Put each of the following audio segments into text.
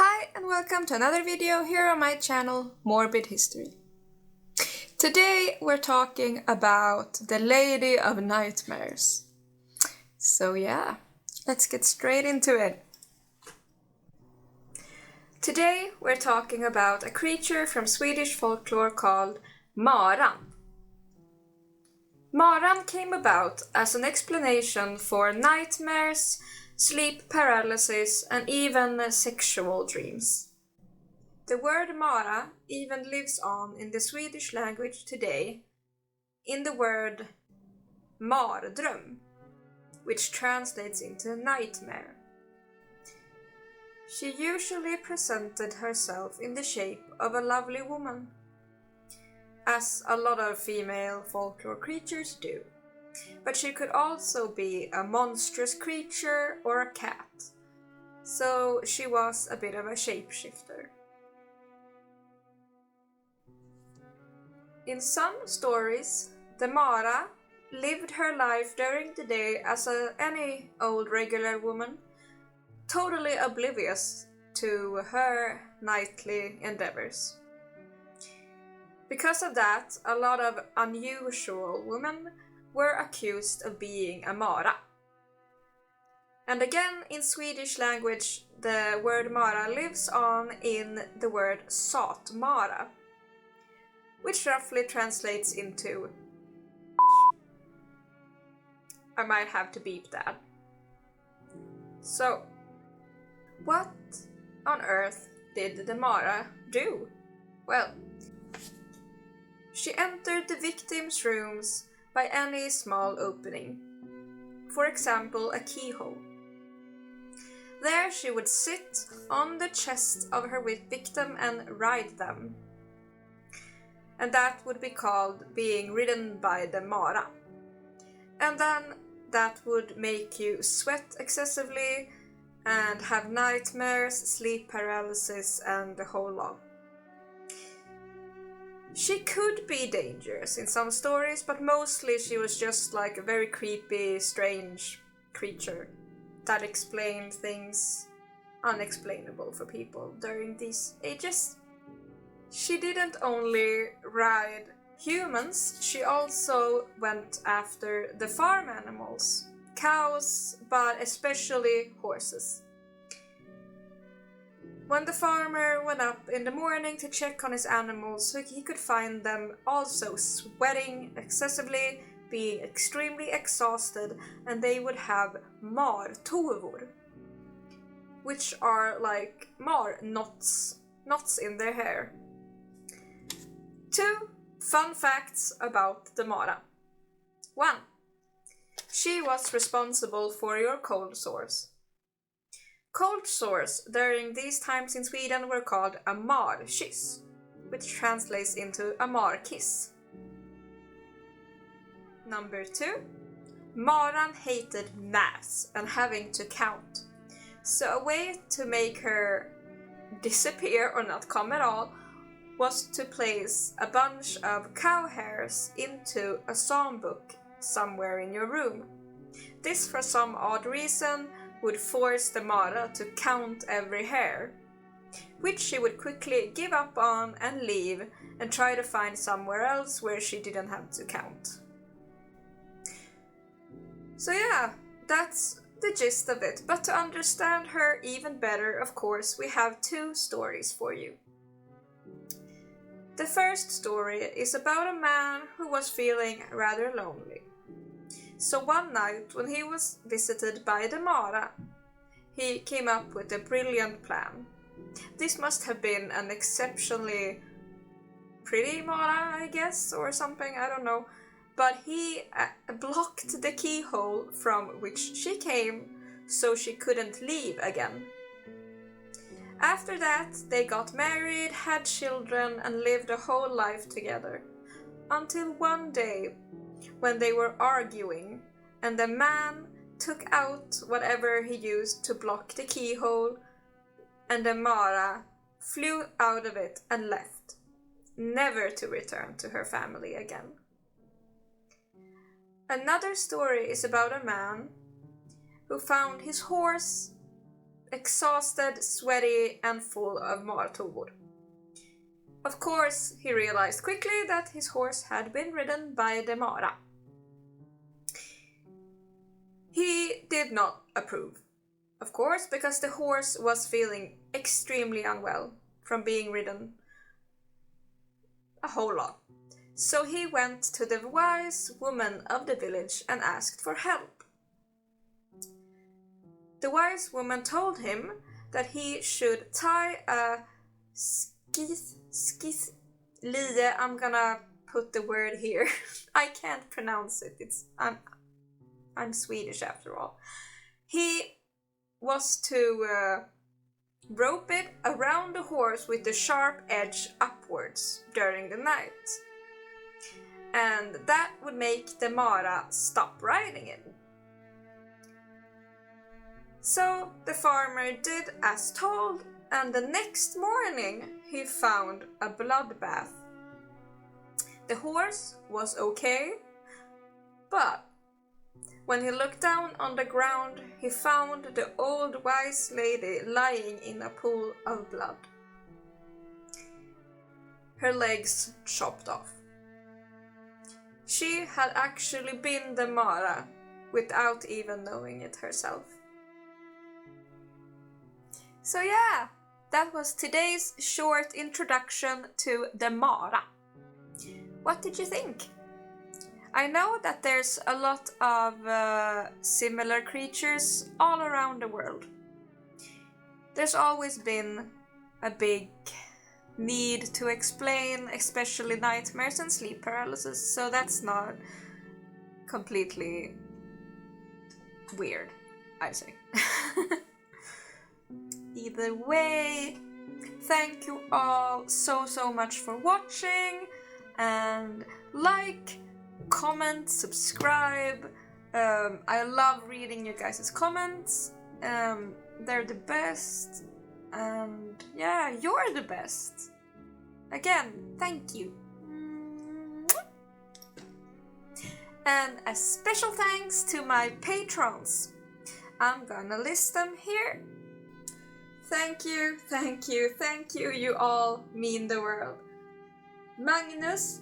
Hi and welcome to another video here on my channel, Morbid History. Today we're talking about the Lady of Nightmares. So yeah, let's get straight into it. Today we're talking about a creature from Swedish folklore called Maran. Maran came about as an explanation for nightmares, sleep paralysis, and even sexual dreams. The word Mara even lives on in the Swedish language today in the word mardröm, which translates into nightmare. She usually presented herself in the shape of a lovely woman, as a lot of female folklore creatures do. But she could also be a monstrous creature or a cat, so she was a bit of a shapeshifter. In some stories, the Mara lived her life during the day as any old regular woman, totally oblivious to her nightly endeavors. Because of that, a lot of unusual women were accused of being a Mara. And again, in Swedish language, the word Mara lives on in the word satmara, which roughly translates into I might have to beep that. So, what on earth did the Mara do? Well, she entered the victim's rooms by any small opening, for example a keyhole. There she would sit on the chest of her victim and ride them, and that would be called being ridden by the Mara. And then that would make you sweat excessively and have nightmares, sleep paralysis, and the whole lot. She could be dangerous in some stories, but mostly she was just like a very creepy, strange creature that explained things unexplainable for people during these ages. She didn't only ride humans, she also went after the farm animals, cows, but especially horses. When the farmer went up in the morning to check on his animals, he could find them also sweating excessively, being extremely exhausted, and they would have martuvor, which are like knots in their hair. 2 fun facts about the Mara. 1. She was responsible for your cold sores. Cold sores during these times in Sweden were called a markyss, which translates into a markiss. Number 2. Maran hated maths and having to count. So a way to make her disappear or not come at all was to place a bunch of cow hairs into a psalmbook somewhere in your room. This, for some odd reason, would force the Mara to count every hair, which she would quickly give up on and leave and try to find somewhere else where she didn't have to count. So yeah, that's the gist of it. But to understand her even better, of course, we have 2 stories for you. The first story is about a man who was feeling rather lonely. So one night, when he was visited by the Mara, he came up with a brilliant plan. This must have been an exceptionally pretty Mara, I guess, or something, I don't know. But he blocked the keyhole from which she came, so she couldn't leave again. After that, they got married, had children, and lived a whole life together. Until one day, when they were arguing, and the man took out whatever he used to block the keyhole, and the Mara flew out of it and left, never to return to her family again. Another story is about a man who found his horse exhausted, sweaty, and full of martuvor. Of course, he realized quickly that his horse had been ridden by the Mara. He did not approve, of course, because the horse was feeling extremely unwell from being ridden a whole lot. So he went to the wise woman of the village and asked for help. The wise woman told him that he should tie a lie. I'm gonna put the word here. I can't pronounce it. I'm Swedish after all. He was to rope it around the horse with the sharp edge upwards during the night. And that would make the Mara stop riding it. So the farmer did as told, and the next morning he found a bloodbath. The horse was okay, but when he looked down on the ground, he found the old wise lady lying in a pool of blood. Her legs chopped off. She had actually been the Mara without even knowing it herself. So yeah, that was today's short introduction to the Mara. What did you think? I know that there's a lot of similar creatures all around the world. There's always been a big need to explain, especially nightmares and sleep paralysis, so that's not completely weird, I'd say. Either way, thank you all so much for watching, and like, comment, subscribe. I love reading you guys' comments. They're the best, and yeah, you're the best. Again, thank you. And a special thanks to my patrons. I'm gonna list them here. Thank you, you all mean the world. Magnus,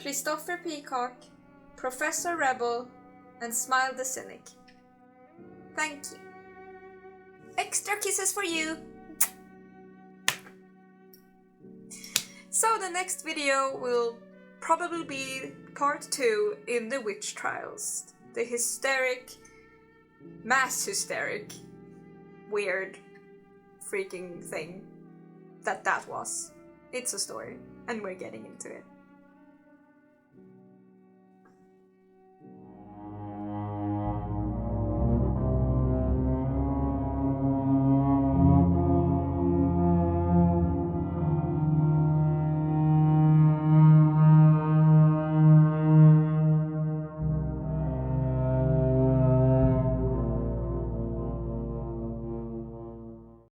Christopher Peacock, Professor Rebel, and Smile the Cynic. Thank you. Extra kisses for you! So the next video will probably be part 2 in the witch trials. The mass hysteric, weird, freaking thing that was. It's a story, and we're getting into it.